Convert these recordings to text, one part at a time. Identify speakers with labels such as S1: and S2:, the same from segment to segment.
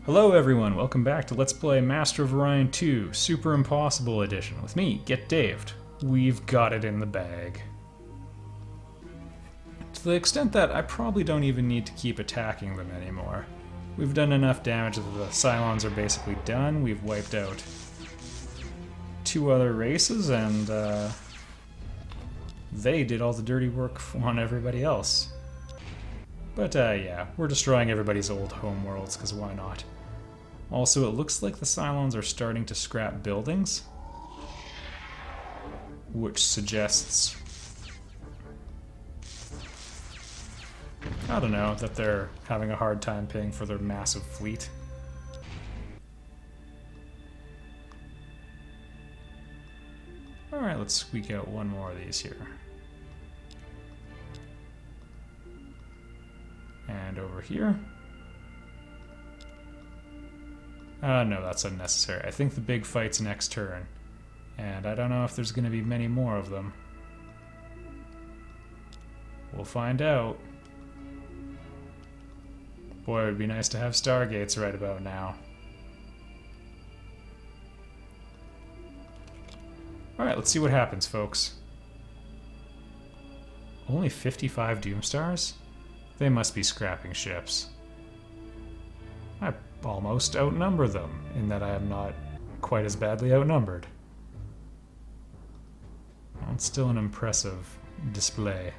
S1: Hello everyone, welcome back to Let's Play Master of Orion 2, Super Impossible Edition, with me, Get Daved. We've got it in the bag. To the extent that I probably don't even need to keep attacking them anymore. We've done enough damage that the Cylons are basically done, we've wiped out two other races, and they did all the dirty work on everybody else. But yeah, we're destroying everybody's old home worlds, because why not? Also, it looks like the Cylons are starting to scrap buildings, which suggests, I don't know, that they're having a hard time paying for their massive fleet. Alright, let's squeak out one more of these here. And over here. No, that's unnecessary. I think the big fight's next turn. And I don't know if there's going to be many more of them. We'll find out. Boy, it would be nice to have Stargates right about now. Alright, let's see what happens, folks. Only 55 Doomstars? They must be scrapping ships. I almost outnumber them, in that I am not quite as badly outnumbered. Well, it's still an impressive display.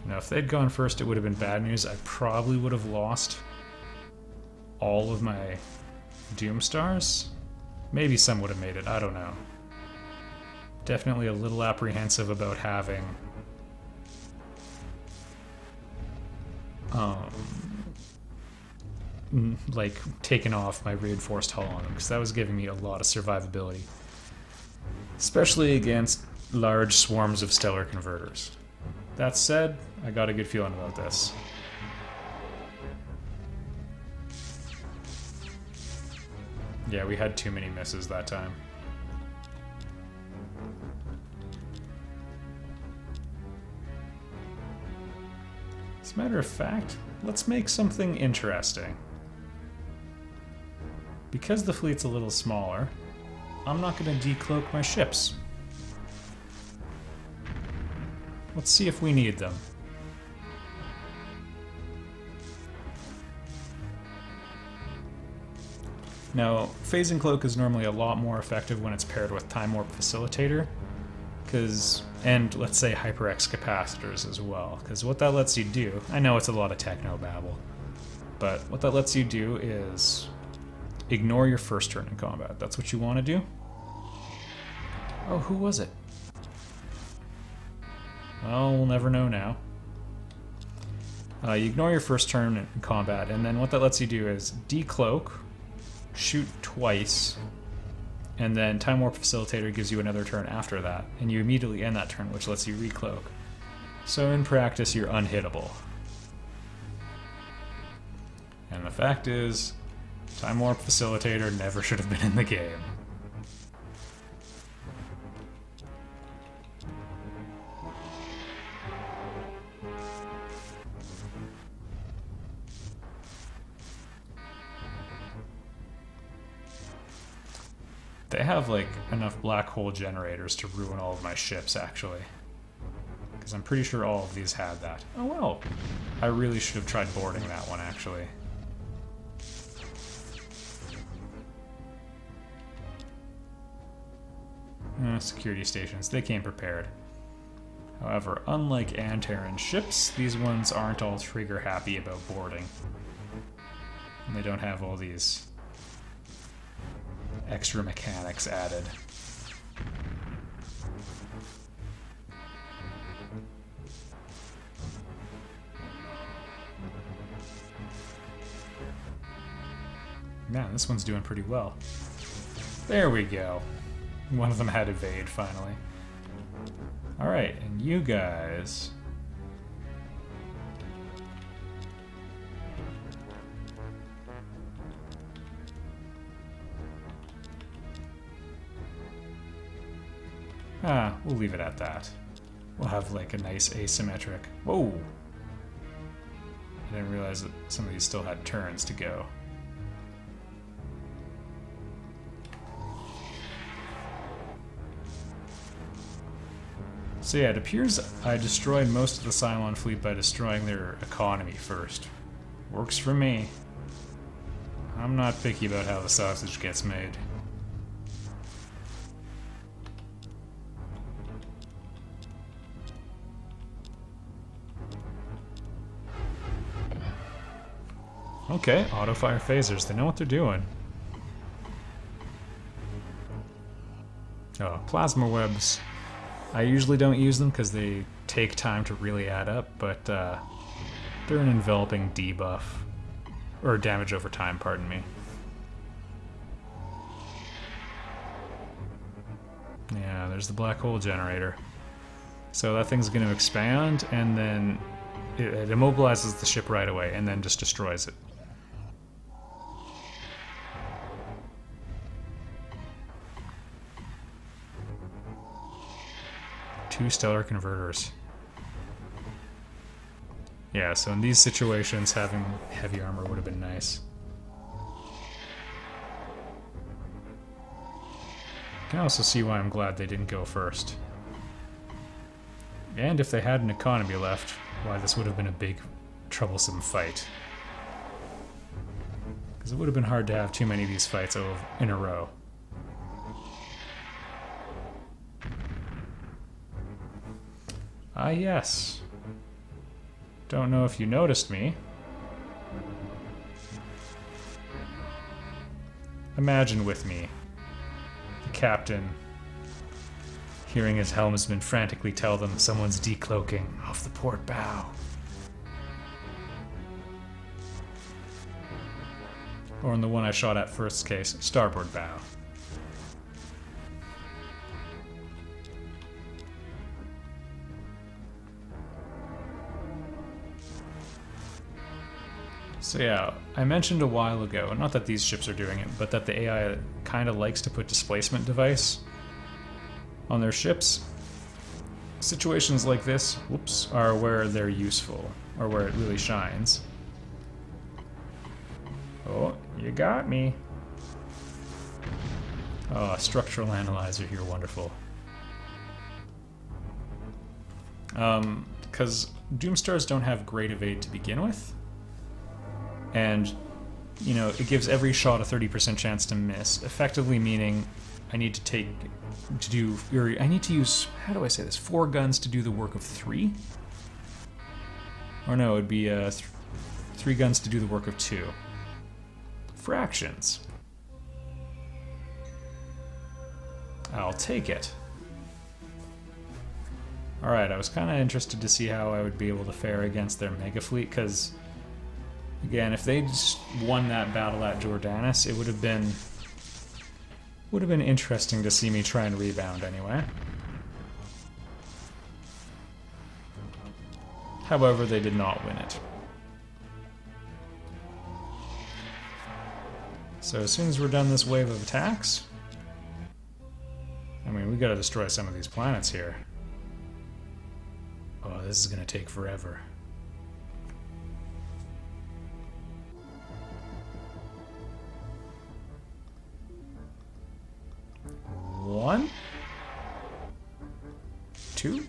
S1: Now, if they'd gone first, it would have been bad news. I probably would have lost all of my Doomstars. Maybe some would have made it, I don't know. Definitely a little apprehensive about having like taken off my reinforced hull on them, because that was giving me a lot of survivability, especially against large swarms of stellar converters. That said, I got a good feeling about this. Yeah, we had too many misses that time. As a matter of fact, let's make something interesting. Because the fleet's a little smaller, I'm not going to decloak my ships. Let's see if we need them. Now, Phasing Cloak is normally a lot more effective when it's paired with Time Warp Facilitator, and let's say HyperX capacitors as well, because what that lets you do, I know it's a lot of techno-babble, but what that lets you do is ignore your first turn in combat. That's what you want to do. Oh, who was it? Well, we'll never know now. You ignore your first turn in combat, and then what that lets you do is decloak, shoot twice, and then Time Warp Facilitator gives you another turn after that, and you immediately end that turn, which lets you recloak. So in practice, you're unhittable. And the fact is, Time Warp Facilitator never should have been in the game. They have, like, enough black hole generators to ruin all of my ships, actually. Because I'm pretty sure all of these had that. Oh well. I really should have tried boarding that one, actually. Security stations, they came prepared. However, unlike Antaran ships, these ones aren't all trigger happy about boarding. And they don't have all these extra mechanics added. Man, this one's doing pretty well. There we go. One of them had evade, finally. Alright, and you guys... We'll leave it at that. we'll have like a nice asymmetric. Whoa! I didn't realize that some of these still had turns to go. So yeah, it appears I destroyed most of the Cylon fleet by destroying their economy first. Works for me. I'm not picky about how the sausage gets made. Okay, auto-fire phasers. They know what they're doing. Oh, plasma webs. I usually don't use them because they take time to really add up, but they're an enveloping debuff. Or damage over time, pardon me. Yeah, there's the black hole generator. So that thing's going to expand, and then it immobilizes the ship right away, and then just destroys it. Two stellar converters. Yeah, so in these situations, having heavy armor would have been nice. You can also see why I'm glad they didn't go first. And if they had an economy left, why this would have been a big, troublesome fight. Because it would have been hard to have too many of these fights in a row. Ah, yes. Don't know if you noticed me. Imagine with me, the captain hearing his helmsman frantically tell them someone's decloaking off the port bow. Or in the one I shot at first case, starboard bow. So yeah, I mentioned a while ago, not that these ships are doing it, but that the AI kind of likes to put displacement device on their ships. Situations like this, whoops, are where they're useful, or where it really shines. Oh, you got me. Oh, structural analyzer here, wonderful. Because Doomstars don't have great evade to begin with. And, you know, it gives every shot a 30% chance to miss, effectively meaning I need to use, how do I say this, 4 guns to do the work of 3? Or no, it'd be 3 guns to do the work of 2. Fractions. I'll take it. Alright, I was kind of interested to see how I would be able to fare against their mega fleet, because again, if they just won that battle at Jordanus, it would have been interesting to see me try and rebound anyway. However, they did not win it. So as soon as we're done this wave of attacks, I mean, we gotta destroy some of these planets here. Oh, this is gonna take forever. One, 2.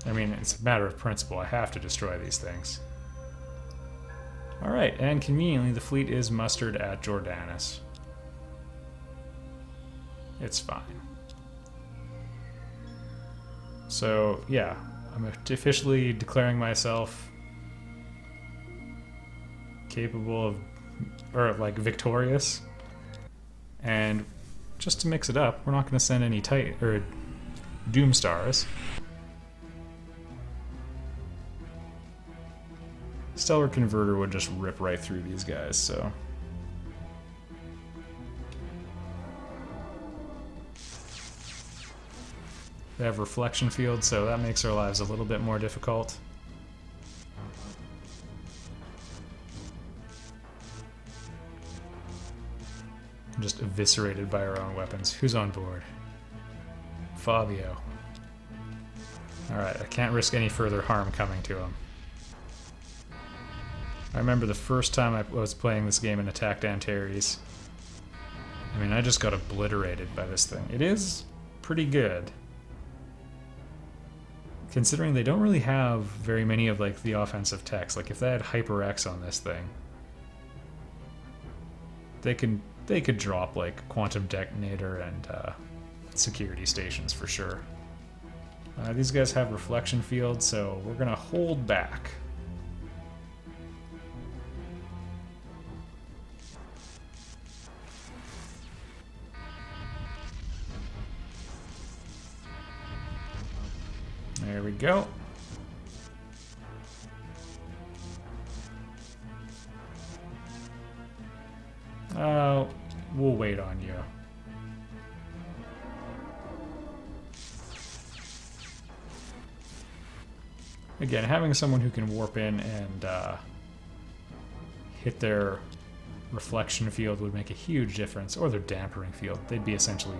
S1: I mean, it's a matter of principle. I have to destroy these things. Alright, and conveniently, the fleet is mustered at Jordanus. It's fine. So, yeah, I'm officially declaring myself capable of, or like victorious. And just to mix it up, we're not going to send any Doomstars. Stellar Converter would just rip right through these guys, so. They have reflection field, so that makes our lives a little bit more difficult. Just eviscerated by our own weapons. Who's on board? Fabio. Alright, I can't risk any further harm coming to him. I remember the first time I was playing this game in Attacked Antares. I mean, I just got obliterated by this thing. It is pretty good. Considering they don't really have very many of like the offensive techs. Like if they had HyperX on this thing, they could drop like quantum detonator and security stations for sure. These guys have reflection field, so we're gonna hold back. There we go. We'll wait on you. Again, having someone who can warp in and hit their reflection field would make a huge difference, or their dampering field. They'd be essentially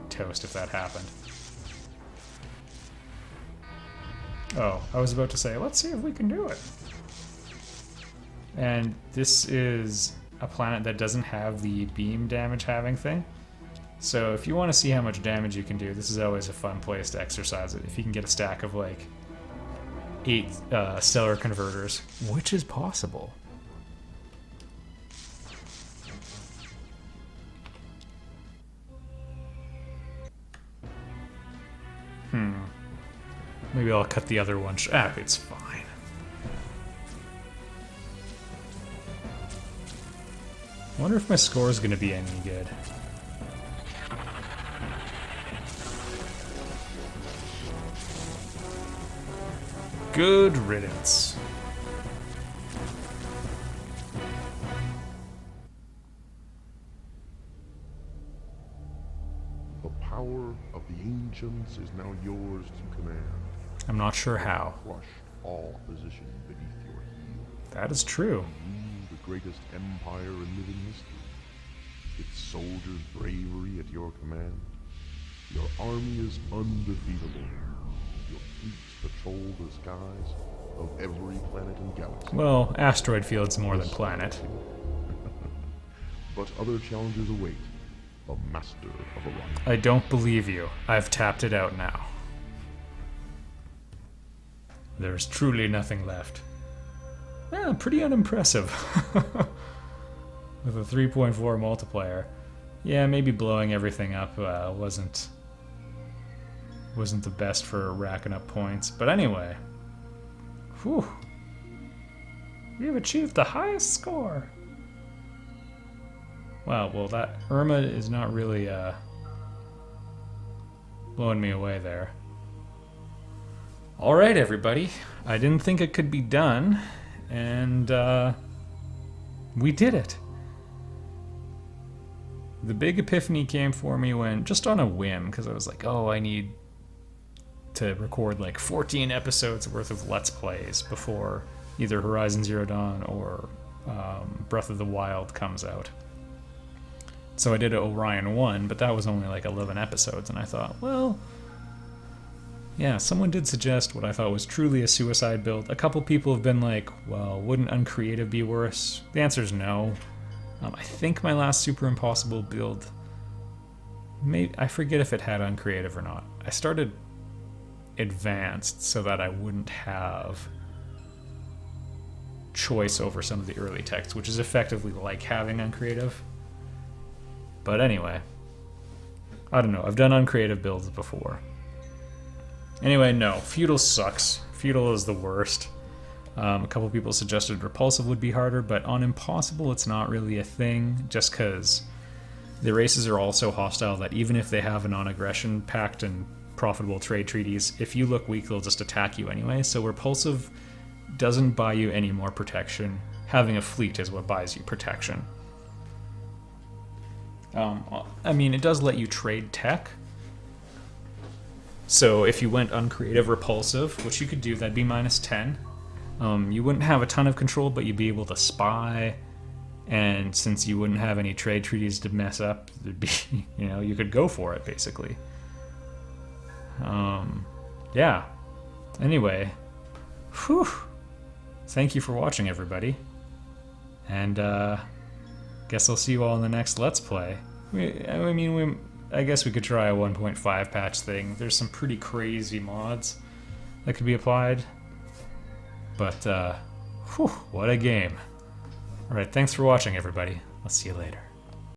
S1: toast if that happened. Oh, I was about to say, let's see if we can do it. And this is a planet that doesn't have the beam damage having thing. So if you want to see how much damage you can do, this is always a fun place to exercise it. If you can get a stack of like 8 stellar converters, which is possible. Maybe I'll cut the other one. It's fine. I wonder if my score is going to be any good. Good riddance.
S2: The power of the ancients is now yours to command.
S1: I'm not sure how.
S2: Crush all opposition beneath your heel.
S1: That is true.
S2: Rule the greatest empire in living history. Its soldiers' bravery at your command. Your army is undefeatable. Your fleets patrol the skies of every planet and galaxy.
S1: Well, asteroid field's more than planet.
S2: But other challenges await. The master of Orion.
S1: I don't believe you. I've tapped it out now. There's truly nothing left. Yeah, pretty unimpressive. With a 3.4 multiplier. Yeah, maybe blowing everything up wasn't the best for racking up points. But anyway. Whew. You've achieved the highest score. Wow, well that Irma is not really blowing me away there. Alright everybody, I didn't think it could be done, and we did it. The big epiphany came for me when, just on a whim, because I was like, oh, I need to record like 14 episodes worth of Let's Plays before either Horizon Zero Dawn or Breath of the Wild comes out. So I did Orion 1, but that was only like 11 episodes, and I thought, well, yeah, someone did suggest what I thought was truly a suicide build. A couple people have been like, well, wouldn't Uncreative be worse? The answer is no. I think my last Super Impossible build, I forget if it had Uncreative or not. I started Advanced so that I wouldn't have choice over some of the early text, which is effectively like having Uncreative. But anyway, I don't know. I've done Uncreative builds before. Anyway, no, Feudal sucks. Feudal is the worst. A couple people suggested Repulsive would be harder, but on Impossible it's not really a thing, just because the races are all so hostile that even if they have a non-aggression pact and profitable trade treaties, if you look weak, they'll just attack you anyway. So Repulsive doesn't buy you any more protection. Having a fleet is what buys you protection. I mean, it does let you trade tech. So if you went Uncreative Repulsive, which you could do, that'd be -10. You wouldn't have a ton of control, but you'd be able to spy And since you wouldn't have any trade treaties to mess up, there'd be, you could go for it, basically. Yeah. Anyway, whew. Thank you for watching, everybody. And, guess I'll see you all in the next Let's Play. I guess we could try a 1.5 patch thing. There's some pretty crazy mods that could be applied. But, whew, what a game. Alright, thanks for watching, everybody. I'll see you later.